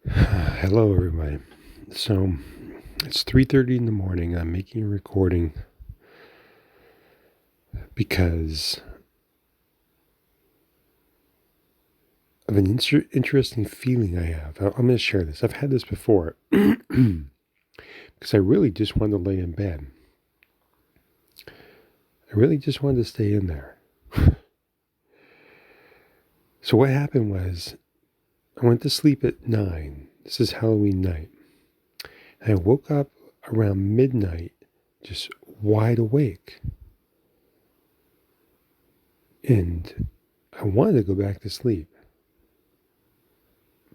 Hello, everybody. So it's 3:30 in the morning. I'm making a recording because of an interesting feeling I have. I'm going to share this. I've had this before because I really just wanted to lay in bed. I really just wanted to stay in there. So what happened was I went to sleep at 9. This is Halloween night. And I woke up around midnight, just wide awake. And I wanted to go back to sleep,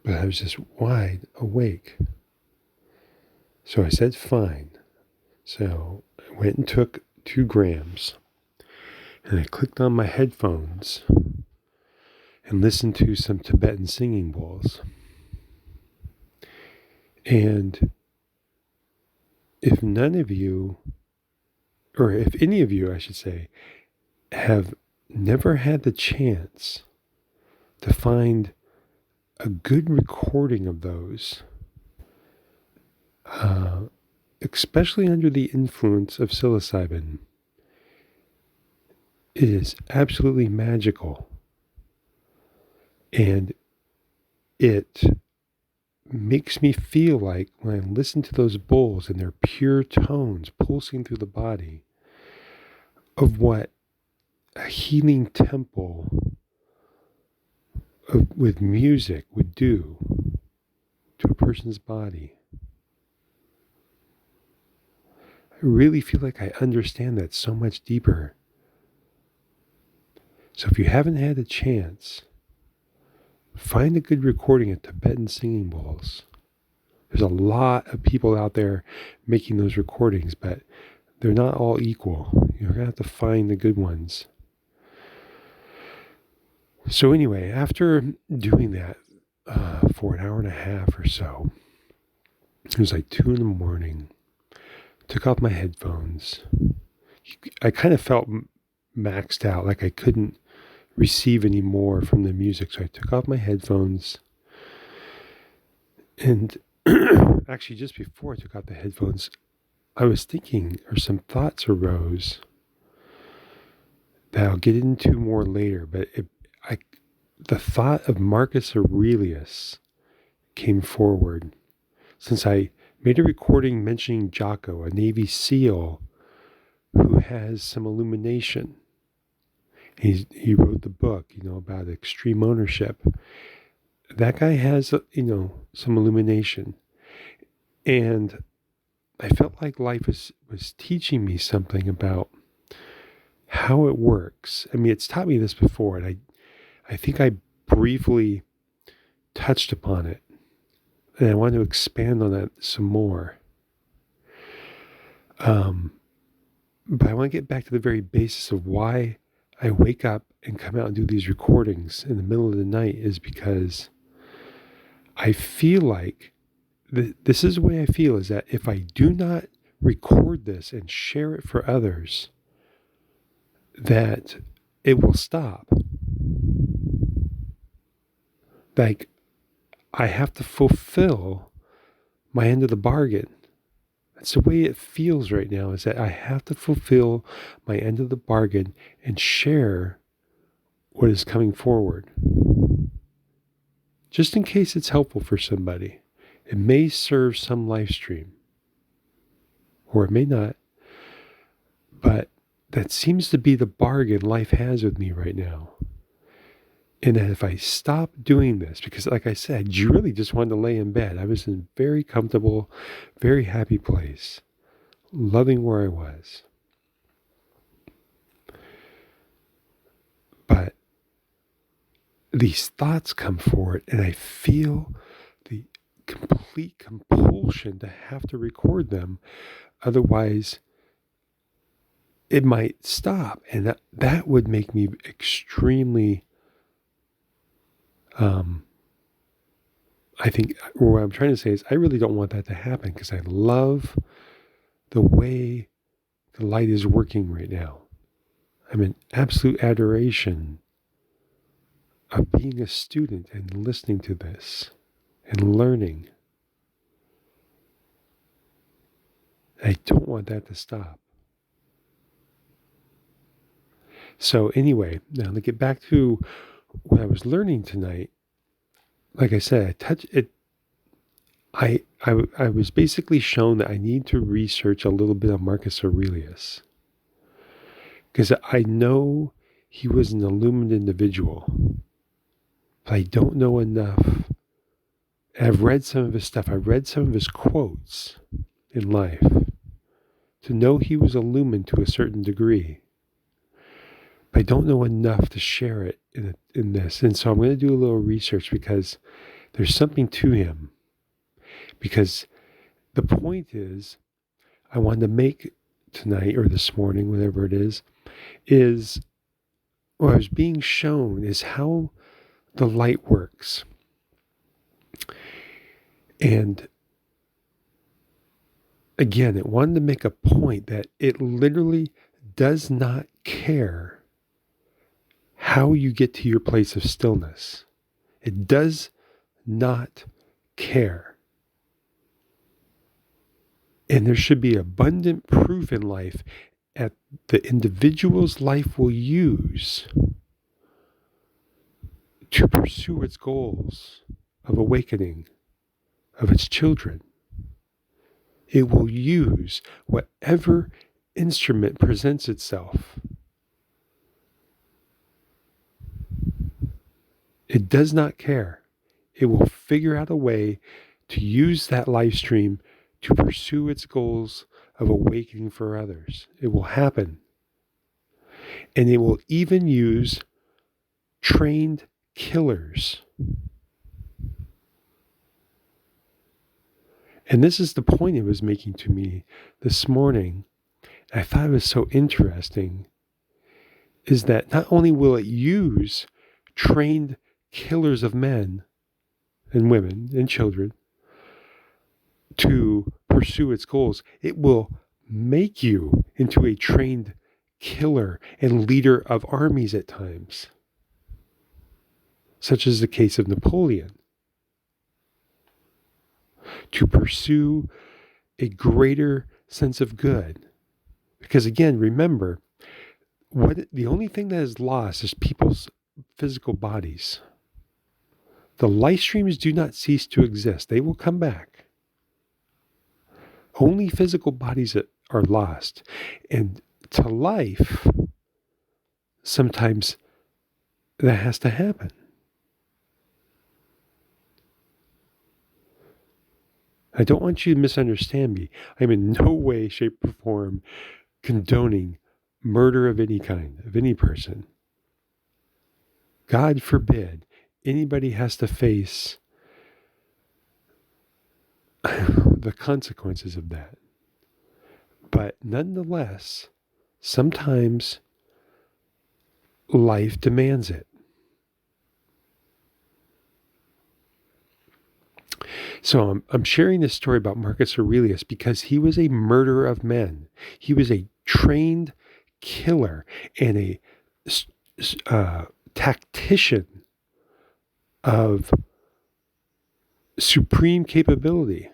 but I was just wide awake. So I said, fine. So I went and took 2 grams and I clicked on my headphones and listened to some Tibetan singing bowls. And if none of you, or if any of you, I should say, have never had the chance to find a good recording of those, especially under the influence of psilocybin, it is absolutely magical. And it makes me feel like when I listen to those bowls and their pure tones pulsing through the body of what a healing temple with music would do to a person's body. I really feel like I understand that so much deeper. So if you haven't had a chance, find a good recording of Tibetan singing bowls. There's a lot of people out there making those recordings, but they're not all equal. You're going to have to find the good ones. So anyway, after doing that for an hour and a half or so, it was like 2 in the morning, took off my headphones. I kind of felt maxed out, like I couldn't receive any more from the music. So I took off my headphones. And actually, just before I took off the headphones, I was thinking, or some thoughts arose that I'll get into more later. But the thought of Marcus Aurelius came forward since I made a recording mentioning Jocko, a Navy SEAL who has some illumination. He wrote the book, about extreme ownership. That guy has, some illumination. And I felt like life was teaching me something about how it works. I mean, it's taught me this before, and I think I briefly touched upon it. And I want to expand on that some more. But I want to get back to the very basis of why I wake up and come out and do these recordings in the middle of the night is because I feel like this is the way I feel, is that if I do not record this and share it for others, that it will stop. Like, I have to fulfill my end of the bargain. That's the way it feels right now, is that I have to fulfill my end of the bargain and share what is coming forward. Just in case it's helpful for somebody. It may serve some live stream, or it may not, but that seems to be the bargain life has with me right now. And that if I stop doing this, because like I said, you really just wanted to lay in bed. I was in a very comfortable, very happy place, loving where I was. But these thoughts come forward, and I feel the complete compulsion to have to record them. Otherwise, it might stop. And that would make me extremely, I think what I'm trying to say is I really don't want that to happen, because I love the way the light is working right now. I'm in absolute adoration of being a student and listening to this and learning. I don't want that to stop. So anyway, now to get back to what I was learning tonight, like I said, I was basically shown that I need to research a little bit on Marcus Aurelius, because I know he was an illumined individual, but I don't know enough. I've read some of his stuff. I've read some of his quotes in life to know he was illumined to a certain degree. But I don't know enough to share it in this. And so I'm going to do a little research, because there's something to him. Because the point is, I wanted to make tonight or this morning, whatever it is what I was being shown is how the light works. And again, it wanted to make a point that it literally does not care how you get to your place of stillness. It does not care. And there should be abundant proof in life that the individual's life will use to pursue its goals of awakening of its children. It will use whatever instrument presents itself. It does not care. It will figure out a way to use that live stream to pursue its goals of awakening for others. It will happen. And it will even use trained killers. And this is the point it was making to me this morning. I thought it was so interesting, is that not only will it use trained killers of men and women and children to pursue its goals, it will make you into a trained killer and leader of armies at times, such as the case of Napoleon, to pursue a greater sense of good. Because again, remember, the only thing that is lost is people's physical bodies. The life streams do not cease to exist. They will come back. Only physical bodies are lost. And to life, sometimes that has to happen. I don't want you to misunderstand me. I'm in no way, shape, or form condoning murder of any kind, of any person. God forbid anybody has to face the consequences of that. But nonetheless, sometimes life demands it. So I'm sharing this story about Marcus Aurelius because he was a murderer of men. He was a trained killer and a tactician of supreme capability.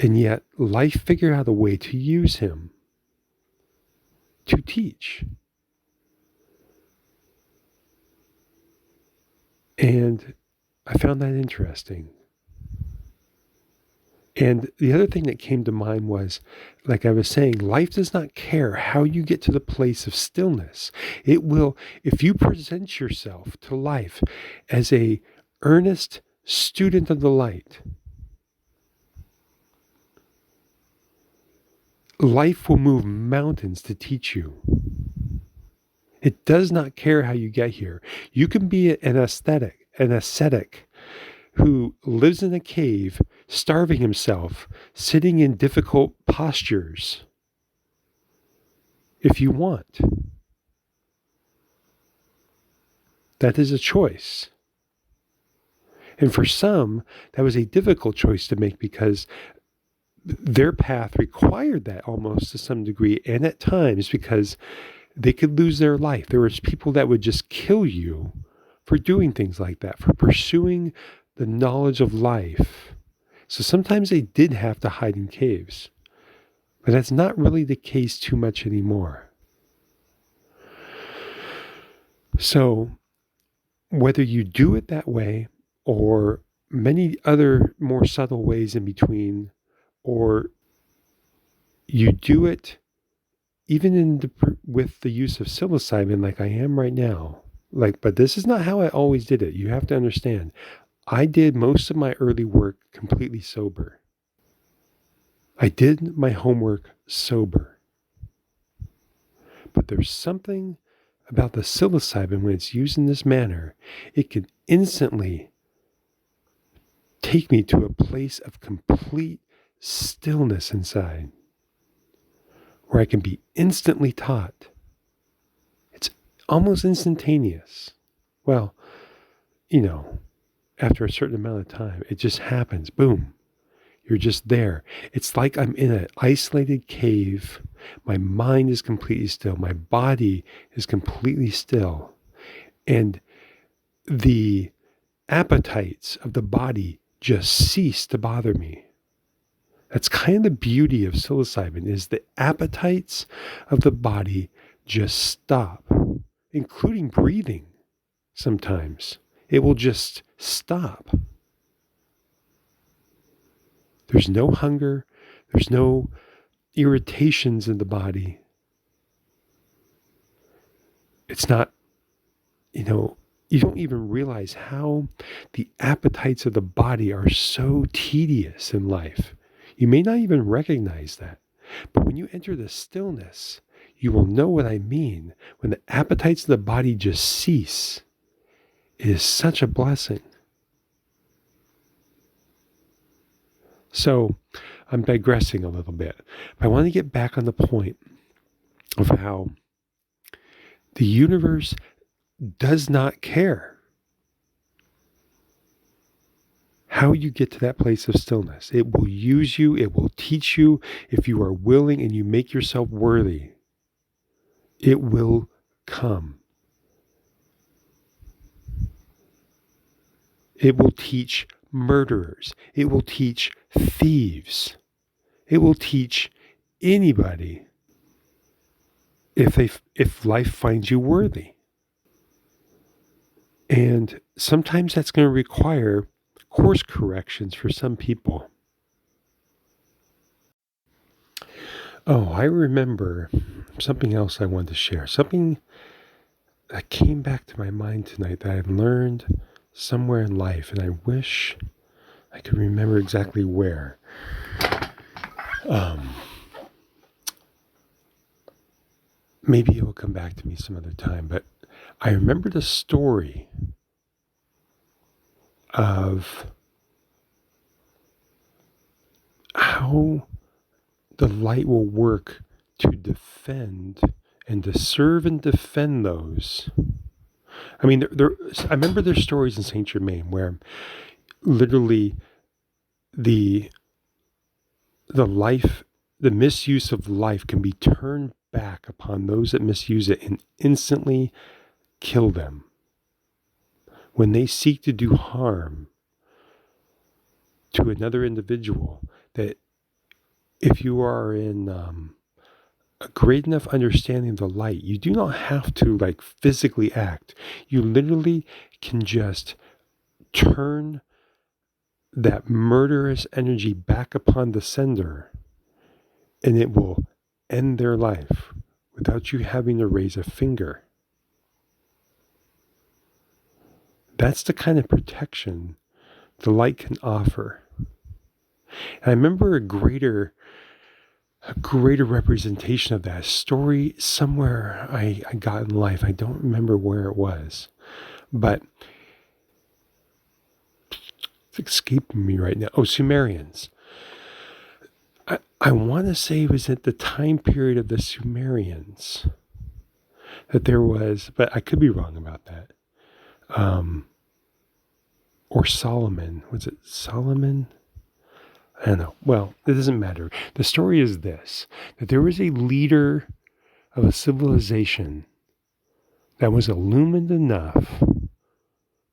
And yet life figured out a way to use him to teach. And I found that interesting. And the other thing that came to mind was, like I was saying, life does not care how you get to the place of stillness. It will, if you present yourself to life as a earnest student of the light, life will move mountains to teach you. It does not care how you get here. You can be an ascetic who lives in a cave, starving himself, sitting in difficult postures, if you want. That is a choice. And for some, that was a difficult choice to make because their path required that almost to some degree, and at times because they could lose their life. There was people that would just kill you for doing things like that, for pursuing the knowledge of life. So sometimes they did have to hide in caves, but that's not really the case too much anymore. So whether you do it that way or many other more subtle ways in between, or you do it even with the use of psilocybin like I am right now, but this is not how I always did it. You have to understand, I did most of my early work completely sober. I did my homework sober. But there's something about the psilocybin when it's used in this manner, it can instantly take me to a place of complete stillness inside, where I can be instantly taught. It's almost instantaneous. Well, after a certain amount of time, it just happens. Boom. You're just there. It's like I'm in an isolated cave. My mind is completely still. My body is completely still. And the appetites of the body just cease to bother me. That's kind of the beauty of psilocybin, is the appetites of the body just stop, including breathing sometimes. It will just stop. There's no hunger. There's no irritations in the body. It's not, you don't even realize how the appetites of the body are so tedious in life. You may not even recognize that. But when you enter the stillness, you will know what I mean. When the appetites of the body just cease, it is such a blessing. So I'm digressing a little bit, but I want to get back on the point of how the universe does not care how you get to that place of stillness. It will use you. It will teach you. If you are willing and you make yourself worthy, it will come. It will teach murderers. It will teach thieves. It will teach anybody if life finds you worthy. And sometimes that's going to require course corrections for some people. Oh, I remember something else I wanted to share. Something that came back to my mind tonight that I've learned somewhere in life, and I wish I could remember exactly where. Maybe it will come back to me some other time, but I remember the story of how the light will work to defend and to serve and defend those. I mean, I remember there's stories in Saint Germain where literally the misuse of life can be turned back upon those that misuse it and instantly kill them. When they seek to do harm to another individual, that if you are in a great enough understanding of the light, you do not have to physically act. You literally can just turn that murderous energy back upon the sender, and it will end their life without you having to raise a finger. That's the kind of protection the light can offer. And I remember a greater representation of that story somewhere I got in life. I don't remember where it was, but it's escaping me right now. Oh, Sumerians. I want to say it was at the time period of the Sumerians that there was, but I could be wrong about that. Or Solomon. Was it Solomon? I don't know. Well, it doesn't matter. The story is this, that there was a leader of a civilization that was illumined enough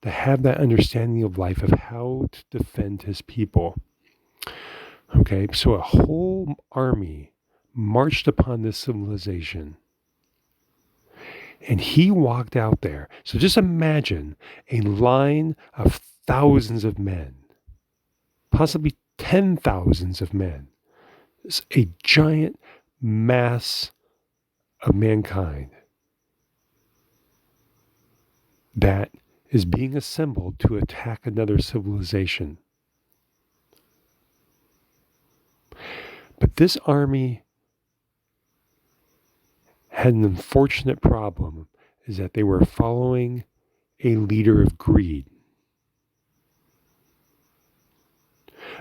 to have that understanding of life, of how to defend his people. Okay, so a whole army marched upon this civilization. And he walked out there. So just imagine a line of thousands of men, possibly 10,000s of men. It's a giant mass of mankind that is being assembled to attack another civilization. But this army had an unfortunate problem, is that they were following a leader of greed.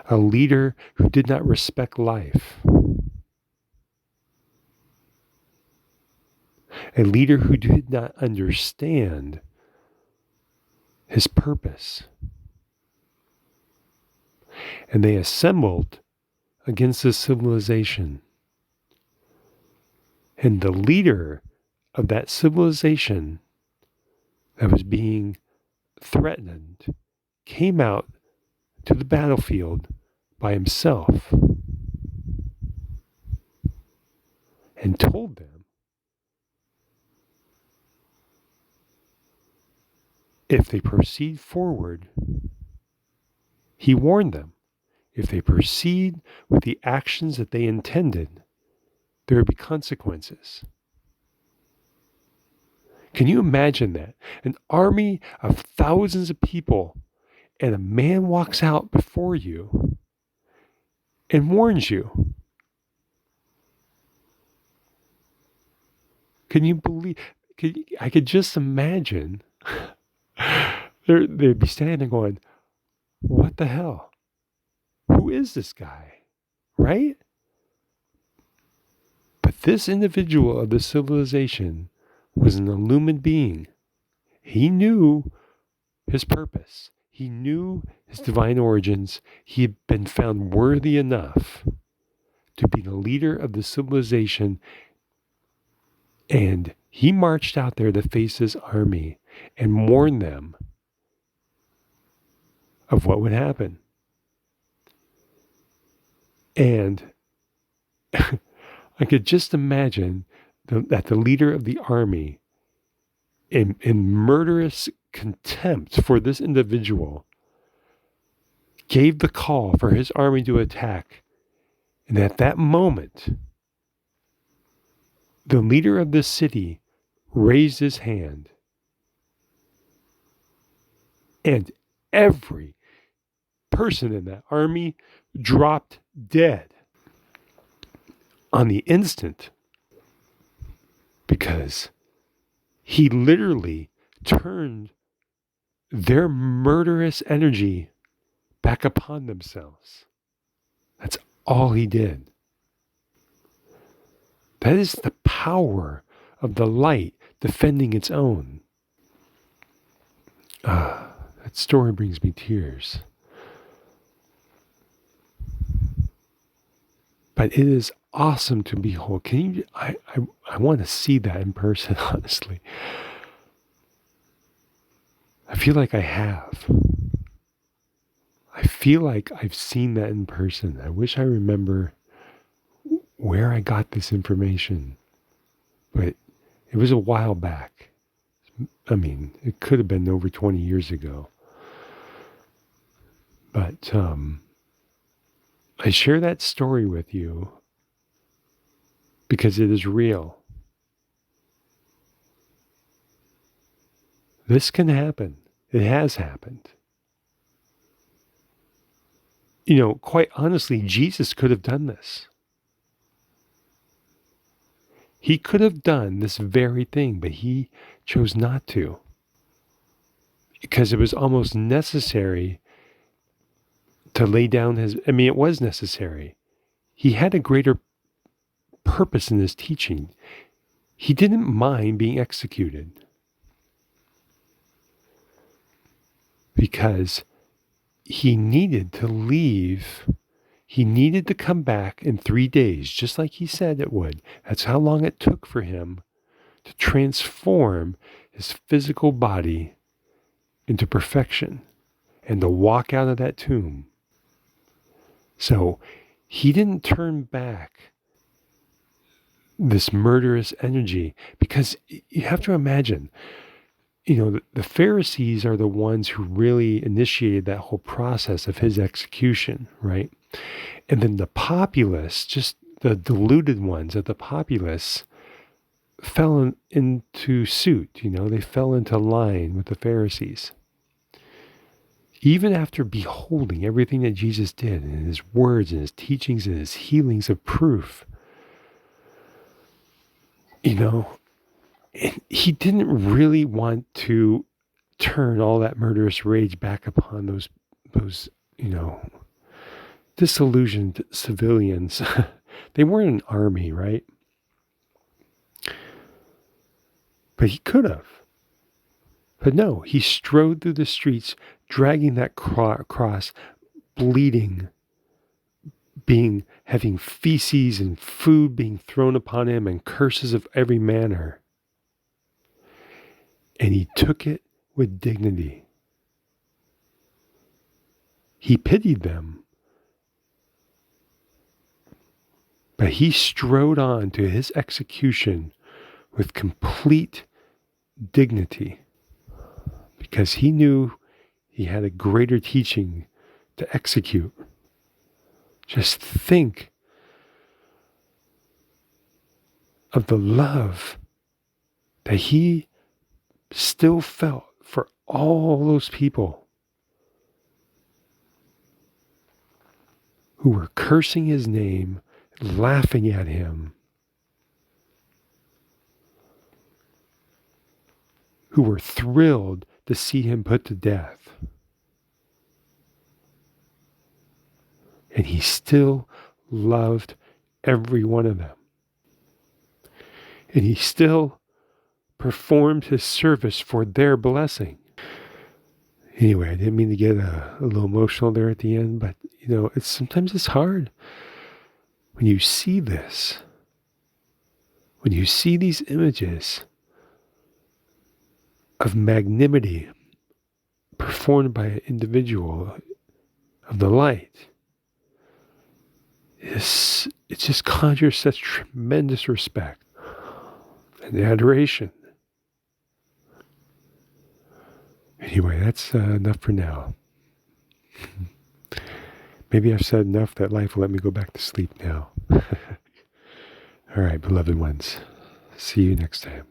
A leader who did not respect life. A leader who did not understand his purpose. And they assembled against this civilization. And the leader of that civilization that was being threatened came out to the battlefield by himself and told them, if they proceed forward, he warned them, if they proceed with the actions that they intended, there would be consequences. Can you imagine that? An army of thousands of people, and a man walks out before you and warns you. Can you believe? I could just imagine they'd be standing there going, what the hell? Who is this guy? Right? But this individual of the civilization was an illumined being. He knew his purpose. He knew his divine origins. He had been found worthy enough to be the leader of the civilization. And he marched out there to face his army and warn them of what would happen. And I could just imagine that the leader of the army, in murderous contempt for this individual, gave the call for his army to attack. And at that moment, the leader of this city raised his hand, and every person in that army dropped dead on the instant, because he literally turned their murderous energy back upon themselves. That's all he did. That is the power of the light defending its own. That story brings me tears. But it is awesome to behold. Can you? I want to see that in person, honestly. I feel like I have. I feel like I've seen that in person. I wish I remember where I got this information. But it was a while back. I mean, it could have been over 20 years ago. But I share that story with you because it is real. This can happen. It has happened. You know, quite honestly, Jesus could have done this. He could have done this very thing, but he chose not to. Because it was almost necessary to lay down it was necessary. He had a greater purpose in his teaching. He didn't mind being executed. Because he needed to leave. He needed to come back in 3 days, just like he said it would. That's how long it took for him to transform his physical body into perfection and to walk out of that tomb. So he didn't turn back this murderous energy, because you have to imagine, the Pharisees are the ones who really initiated that whole process of his execution, right? And then the populace, just the deluded ones of the populace, fell into suit. They fell into line with the Pharisees. Even after beholding everything that Jesus did, and his words and his teachings and his healings of proof, and he didn't really want to turn all that murderous rage back upon those disillusioned civilians. They weren't an army, right? But he could have. But no, he strode through the streets, dragging that cross, bleeding, having feces and food being thrown upon him, and curses of every manner. And he took it with dignity. He pitied them, but he strode on to his execution with complete dignity, because he knew he had a greater teaching to execute. Just think of the love that he still felt for all those people who were cursing his name, laughing at him, who were thrilled to see him put to death. And he still loved every one of them. And he still performed his service for their blessing. Anyway, I didn't mean to get a little emotional there at the end, but sometimes it's hard when you see this, when you see these images of magnanimity performed by an individual of the light. It just conjures such tremendous respect and adoration. Anyway, that's enough for now. Maybe I've said enough that life will let me go back to sleep now. All right, beloved ones. See you next time.